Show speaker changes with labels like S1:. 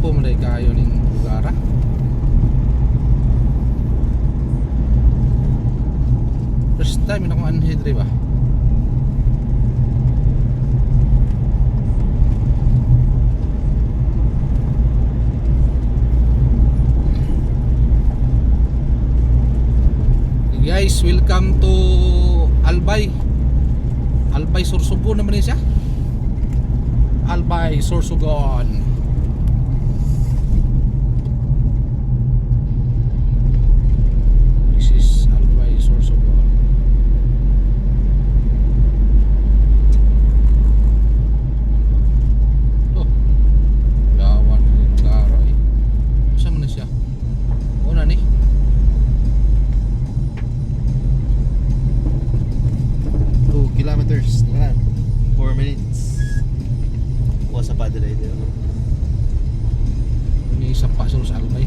S1: Dako mo kayo ning lugar. First time na akong anhidri ba? Guys, welcome to Albay. Albay Sorsogon naman siya. Albay Sorsogon. This is Albay Sorsogon. Oh, gawan ng klaro eh. Saan man na siya? Una ni
S2: 2 kilometers na 4 minutes. Kuha sa padre dito.
S1: Ini sa paso sa Albay.